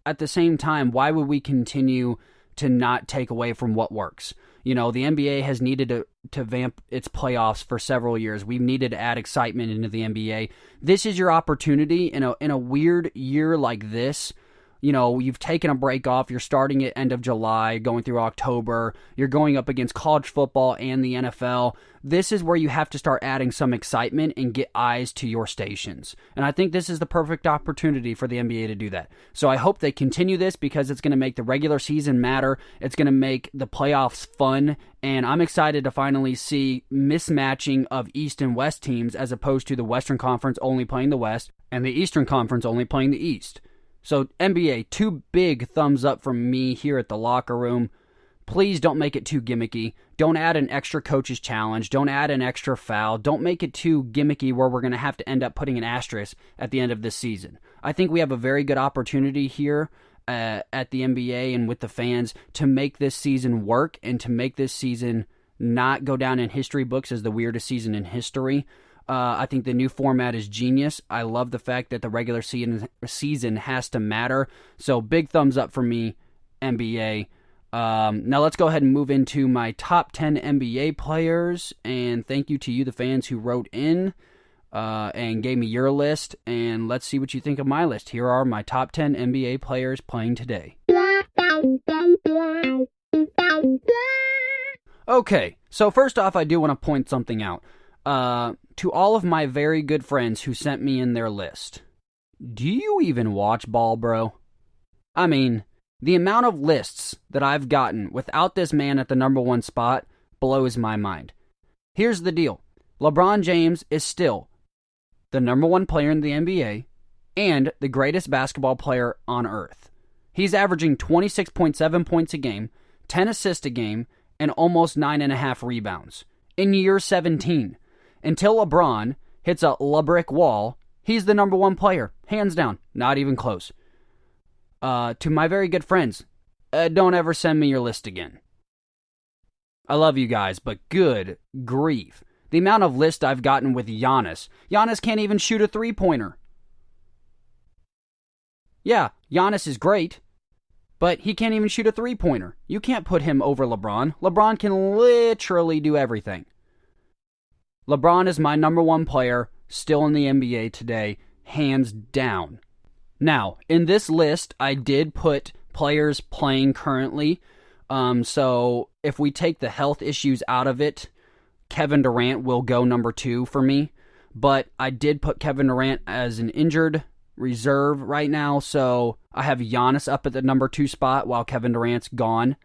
at the same time, why would we continue to not take away from what works? The NBA has needed to vamp its playoffs for several years. We've needed to add excitement into the NBA. This is your opportunity in a weird year like this. You've taken a break off. You're starting at end of July, going through October. You're going up against college football and the NFL. This is where you have to start adding some excitement and get eyes to your stations. And I think this is the perfect opportunity for the NBA to do that. So I hope they continue this because it's going to make the regular season matter. It's going to make the playoffs fun. And I'm excited to finally see mismatching of East and West teams as opposed to the Western Conference only playing the West and the Eastern Conference only playing the East. So, NBA, 2 big thumbs up from me here at the locker room. Please don't make it too gimmicky. Don't add an extra coach's challenge. Don't add an extra foul. Don't make it too gimmicky where we're going to have to end up putting an asterisk at the end of this season. I think we have a very good opportunity here at the NBA and with the fans to make this season work and to make this season not go down in history books as the weirdest season in history. I think the new format is genius. I love the fact that the regular season has to matter. So big thumbs up for me, NBA. Now let's go ahead and move into my top 10 NBA players. And thank you to you, the fans who wrote in and gave me your list. And let's see what you think of my list. Here are my top 10 NBA players playing today. Okay, so first off, I do want to point something out. To all of my very good friends who sent me in their list, do you even watch ball, bro? I mean, the amount of lists that I've gotten without this man at the number 1 spot blows my mind. Here's the deal. LeBron James is still the number 1 player in the NBA and the greatest basketball player on earth. He's averaging 26.7 points a game, 10 assists a game, and almost 9.5 rebounds in year 17. Until LeBron hits a brick wall, he's the number 1 player, hands down, not even close. To my very good friends, don't ever send me your list again. I love you guys, but good grief. The amount of lists I've gotten with Giannis. Giannis can't even shoot a 3-pointer. Yeah, Giannis is great, but he can't even shoot a 3-pointer. You can't put him over LeBron. LeBron can literally do everything. LeBron is my number 1 player still in the NBA today, hands down. Now, in this list, I did put players playing currently. So if we take the health issues out of it, Kevin Durant will go number 2 for me. But I did put Kevin Durant as an injured reserve right now. So I have Giannis up at the number 2 spot while Kevin Durant's gone.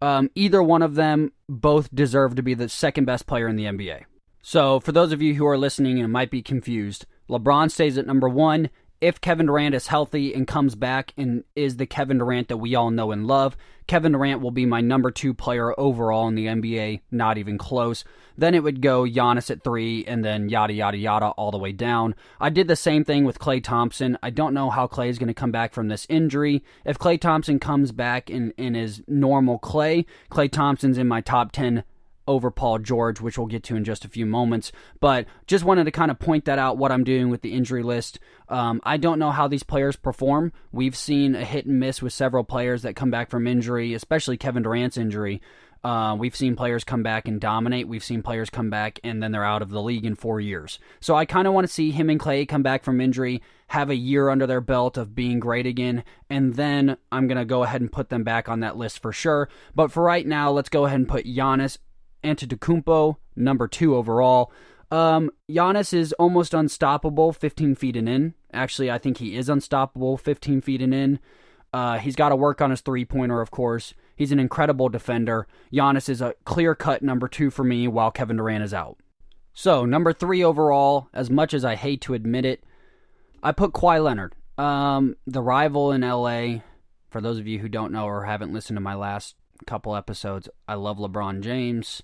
Either one of them both deserve to be the second best player in the NBA. So, for those of you who are listening and might be confused, LeBron stays at number 1. If Kevin Durant is healthy and comes back and is the Kevin Durant that we all know and love, Kevin Durant will be my number 2 player overall in the NBA, not even close. Then it would go Giannis at 3, and then yada, yada, yada, all the way down. I did the same thing with Klay Thompson. I don't know how Klay is going to come back from this injury. If Klay Thompson comes back in his normal Klay Thompson's in my top 10 over Paul George, which we'll get to in just a few moments. But just wanted to kind of point that out, what I'm doing with the injury list. I don't know how these players perform. We've seen a hit and miss with several players that come back from injury, especially Kevin Durant's injury. We've seen players come back and dominate. We've seen players come back and then they're out of the league in 4 years. So I kind of want to see him and Klay come back from injury, have a year under their belt of being great again, and then I'm going to go ahead and put them back on that list for sure. But for right now, let's go ahead and put Giannis Antetokounmpo, number 2 overall. Giannis is almost unstoppable 15 feet and in. Actually, I think he is unstoppable 15 feet and in. He's got to work on his 3-pointer, of course. He's an incredible defender. Giannis is a clear-cut number 2 for me while Kevin Durant is out. So, number 3 overall, as much as I hate to admit it, I put Kawhi Leonard. The rival in LA, for those of you who don't know or haven't listened to my last couple episodes, I love LeBron James.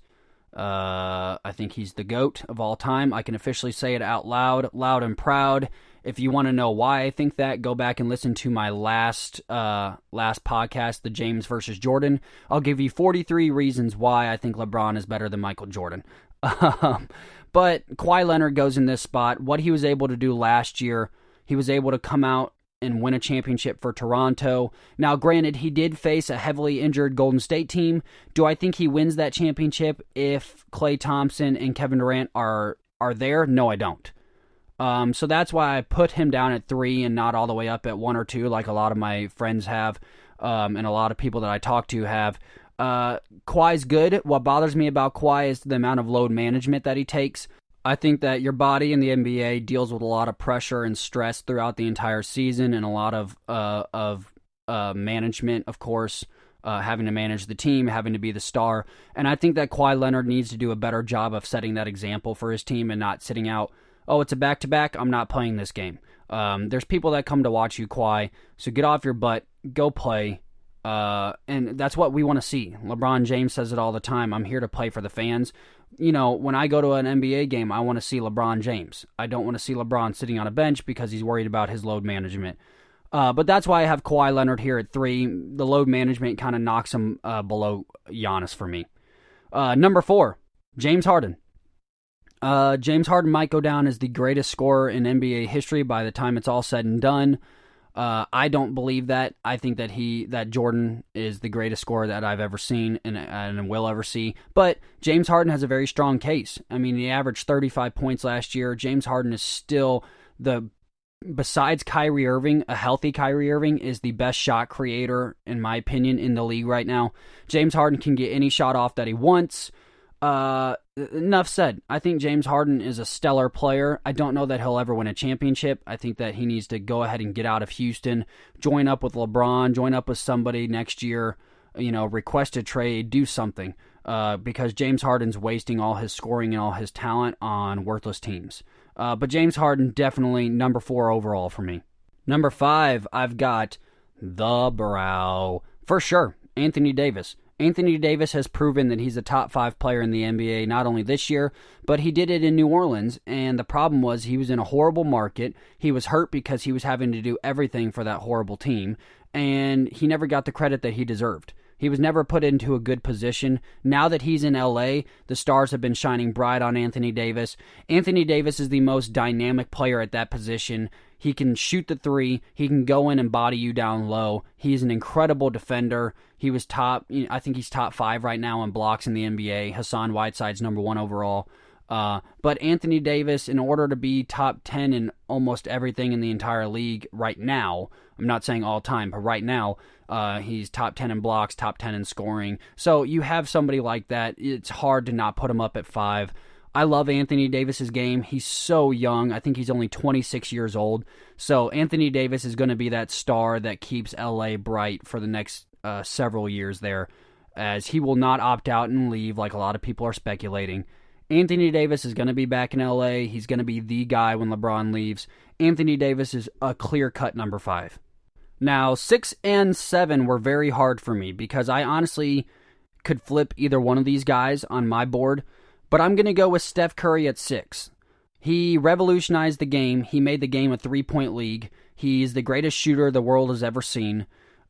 I think he's the GOAT of all time. I can officially say it out loud and proud. If you want to know why I think that, go back and listen to my last podcast, the James versus Jordan. I'll give you 43 reasons why I think LeBron is better than Michael Jordan. But Kawhi Leonard goes in this spot. What he was able to do last year, he was able to come out and win a championship for Toronto. Now, granted, he did face a heavily injured Golden State team. Do I think he wins that championship if Klay Thompson and Kevin Durant are there? No, I don't. So that's why I put him down at 3 and not all the way up at 1 or 2 like a lot of my friends have, and a lot of people that I talk to have. Kawhi's good. What bothers me about Kawhi is the amount of load management that he takes. I think that your body in the NBA deals with a lot of pressure and stress throughout the entire season, and a lot of management, of course, having to manage the team, having to be the star. And I think that Kawhi Leonard needs to do a better job of setting that example for his team and not sitting out, oh, it's a back-to-back, I'm not playing this game. There's people that come to watch you, Kawhi, so get off your butt, go play. And that's what we want to see. LeBron James says it all the time. I'm here to play for the fans. You know, when I go to an NBA game, I want to see LeBron James. I don't want to see LeBron sitting on a bench because he's worried about his load management. But that's why I have Kawhi Leonard here at 3. The load management kind of knocks him below Giannis for me. Number 4, James Harden. James Harden might go down as the greatest scorer in NBA history by the time it's all said and done. I don't believe that. I think that Jordan is the greatest scorer that I've ever seen and will ever see. But James Harden has a very strong case. I mean, he averaged 35 points last year. James Harden is still besides Kyrie Irving, a healthy Kyrie Irving is the best shot creator, in my opinion, in the league right now. James Harden can get any shot off that he wants. Enough said. I think James Harden is a stellar player. I don't know that he'll ever win a championship. I think that he needs to go ahead and get out of Houston, join up with LeBron, join up with somebody next year, request a trade, do something, because James Harden's wasting all his scoring and all his talent on worthless teams. But James Harden definitely number 4 overall for me. Number 5, I've got the Brow. For sure, Anthony Davis. Anthony Davis has proven that he's a top 5 player in the NBA, not only this year, but he did it in New Orleans, and the problem was he was in a horrible market. He was hurt because he was having to do everything for that horrible team, and he never got the credit that he deserved. He was never put into a good position. Now that he's in LA, the stars have been shining bright on Anthony Davis. Anthony Davis is the most dynamic player at that position. He can shoot the 3. He can go in and body you down low. He's an incredible defender. He was I think he's top 5 right now in blocks in the NBA. Hassan Whiteside's number 1 overall. But Anthony Davis, in order to be top 10 in almost everything in the entire league right now, I'm not saying all time, but right now, he's top 10 in blocks, top 10 in scoring. So you have somebody like that, it's hard to not put him up at 5. I love Anthony Davis's game. He's so young. I think he's only 26 years old. So Anthony Davis is going to be that star that keeps LA bright for the next several years there, as he will not opt out and leave like a lot of people are speculating. Anthony Davis is going to be back in LA. He's going to be the guy when LeBron leaves. Anthony Davis is a clear-cut number 5. Now, 6 and 7 were very hard for me because I honestly could flip either one of these guys on my board, but I'm going to go with Steph Curry at 6. He revolutionized the game. He made the game a 3-point league. He's the greatest shooter the world has ever seen.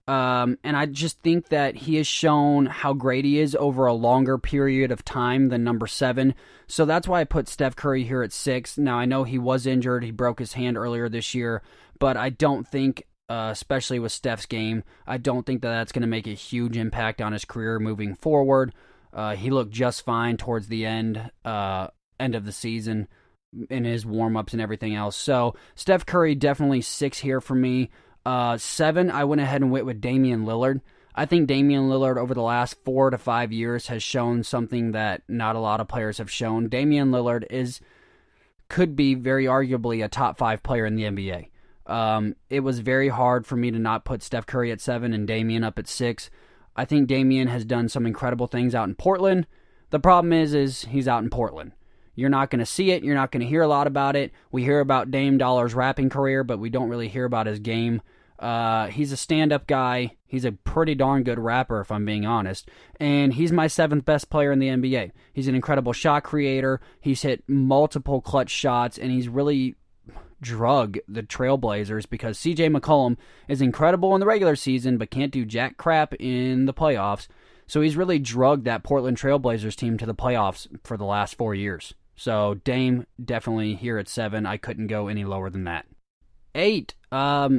And I just think that he has shown how great he is over a longer period of time than number 7. So that's why I put Steph Curry here at 6. Now, I know he was injured. He broke his hand earlier this year. But I don't think, especially with Steph's game, I don't think that that's going to make a huge impact on his career moving forward. He looked just fine towards the end of the season in his warm-ups and everything else. So Steph Curry definitely 6 here for me. 7, I went ahead and went with Damian Lillard. I think Damian Lillard over the last 4 to 5 years has shown something that not a lot of players have shown. Damian Lillard could be very arguably a top 5 player in the NBA. It was very hard for me to not put Steph Curry at 7 and Damian up at 6. I think Damian has done some incredible things out in Portland. The problem is he's out in Portland. You're not going to see it. You're not going to hear a lot about it. We hear about Dame Dollar's rapping career, but we don't really hear about his game. He's a stand-up guy. He's a pretty darn good rapper, if I'm being honest. And he's my 7th best player in the NBA. He's an incredible shot creator. He's hit multiple clutch shots, and he's really drug the Trailblazers because CJ McCollum is incredible in the regular season, but can't do jack crap in the playoffs. So he's really drugged that Portland Trailblazers team to the playoffs for the last 4 years. So Dame definitely here at 7. I couldn't go any lower than that. 8.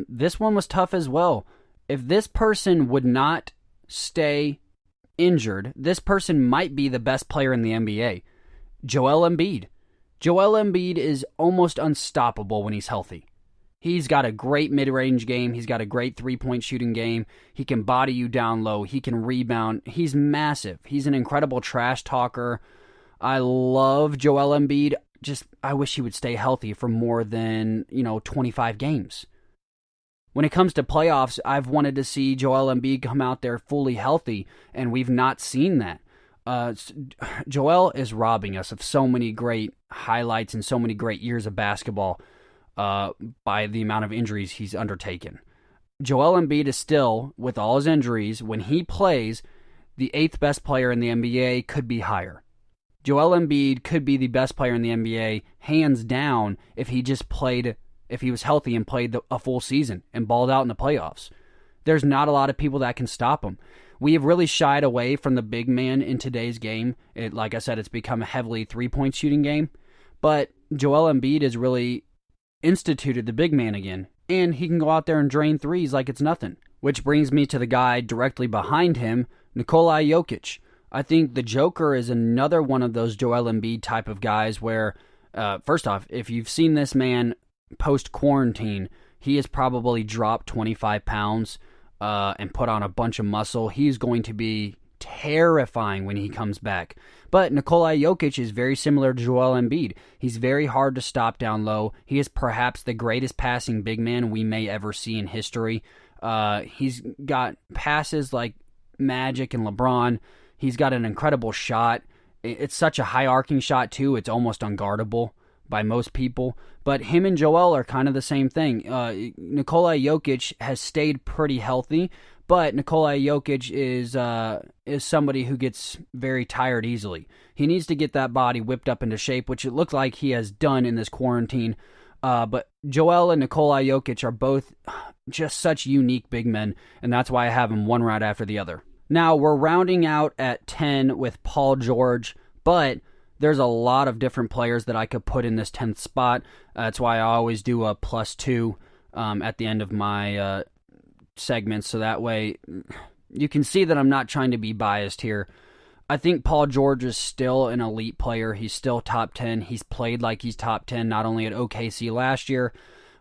This one was tough as well. If this person would not stay injured, this person might be the best player in the NBA. Joel Embiid. Joel Embiid is almost unstoppable when he's healthy. He's got a great mid-range game. He's got a great three-point shooting game. He can body you down low. He can rebound. He's massive. He's an incredible trash talker. I love Joel Embiid. I wish he would stay healthy for more than, 25 games. When it comes to playoffs, I've wanted to see Joel Embiid come out there fully healthy, and we've not seen that. Joel is robbing us of so many great highlights and so many great years of basketball by the amount of injuries he's undertaken. Joel Embiid is still, with all his injuries, when he plays, the 8th best player in the NBA, could be higher. Joel Embiid could be the best player in the NBA, hands down, if he was healthy and played a full season and balled out in the playoffs. There's not a lot of people that can stop him. We have really shied away from the big man in today's game. Like I said, it's become a heavily three-point shooting game. But Joel Embiid has really instituted the big man again, and he can go out there and drain threes like it's nothing. Which brings me to the guy directly behind him, Nikola Jokic. I think the Joker is another one of those Joel Embiid type of guys where, first off, if you've seen this man post-quarantine, he has probably dropped 25 pounds and put on a bunch of muscle. He's going to be terrifying when he comes back. But Nikola Jokic is very similar to Joel Embiid. He's very hard to stop down low. He is perhaps the greatest passing big man we may ever see in history. He's got passes like Magic and LeBron. He's got an incredible shot. It's such a high-arcing shot, too. It's almost unguardable by most people. But him and Joel are kind of the same thing. Nikola Jokic has stayed pretty healthy, but Nikola Jokic is somebody who gets very tired easily. He needs to get that body whipped up into shape, which it looks like he has done in this quarantine. But Joel and Nikola Jokic are both just such unique big men, and that's why I have them one right after the other. Now, we're rounding out at 10 with Paul George, but there's a lot of different players that I could put in this 10th spot. That's why I always do a +2 at the end of my segments, so that way you can see that I'm not trying to be biased here. I think Paul George is still an elite player. He's still top 10. He's played like he's top 10, not only at OKC last year,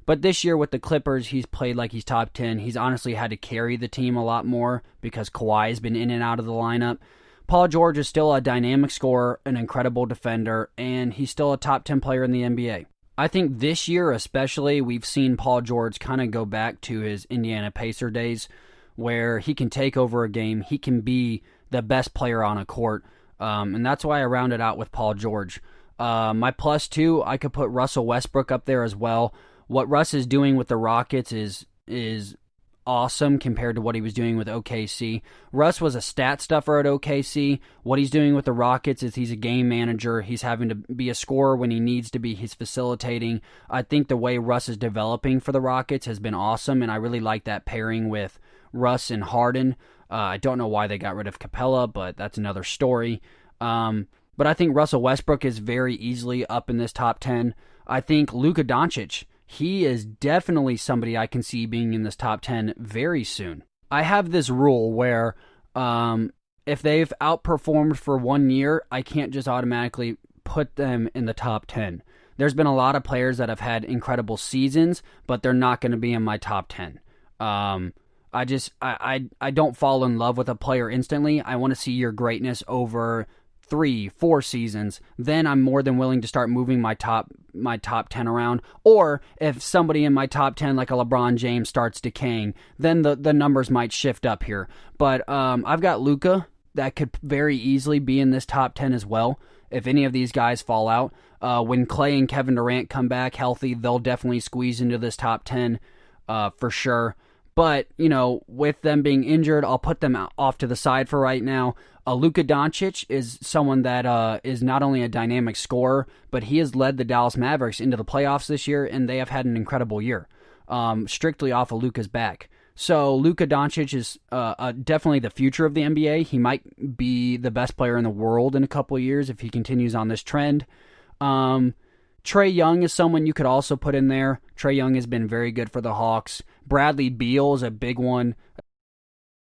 but this year with the Clippers, he's played like he's top 10. He's honestly had to carry the team a lot more because Kawhi has been in and out of the lineup. Paul George is still a dynamic scorer, an incredible defender, and he's still a top 10 player in the NBA. I think this year especially, we've seen Paul George kind of go back to his Indiana Pacer days where he can take over a game. He can be the best player on a court, and that's why I rounded out with Paul George. My +2, I could put Russell Westbrook up there as well. What Russ is doing with the Rockets is awesome compared to what he was doing with OKC. Russ was a stat stuffer at OKC. What he's doing with the Rockets is he's a game manager. He's having to be a scorer when he needs to be. He's facilitating. I think the way Russ is developing for the Rockets has been awesome, and I really like that pairing with Russ and Harden. I don't know why they got rid of Capella, but that's another story. But I think Russell Westbrook is very easily up in this top 10. I think Luka Doncic, he is definitely somebody I can see being in this top 10 very soon. I have this rule where if they've outperformed for 1 year, I can't just automatically put them in the top 10. There's been a lot of players that have had incredible seasons, but they're not going to be in my top 10. I don't fall in love with a player instantly. I want to see your greatness over 3-4 seasons, then I'm more than willing to start moving my top 10 around. Or if somebody in my top 10, like a LeBron James, starts decaying, then the numbers might shift up here. But I've got Luka that could very easily be in this top 10 as well. If any of these guys fall out, when Klay and Kevin Durant come back healthy, they'll definitely squeeze into this top 10 for sure. But, with them being injured, I'll put them off to the side for right now. Luka Doncic is someone that is not only a dynamic scorer, but he has led the Dallas Mavericks into the playoffs this year, and they have had an incredible year, strictly off of Luka's back. So Luka Doncic is definitely the future of the NBA. He might be the best player in the world in a couple of years if he continues on this trend. Trae Young is someone you could also put in there. Trae Young has been very good for the Hawks. Bradley Beal is a big one.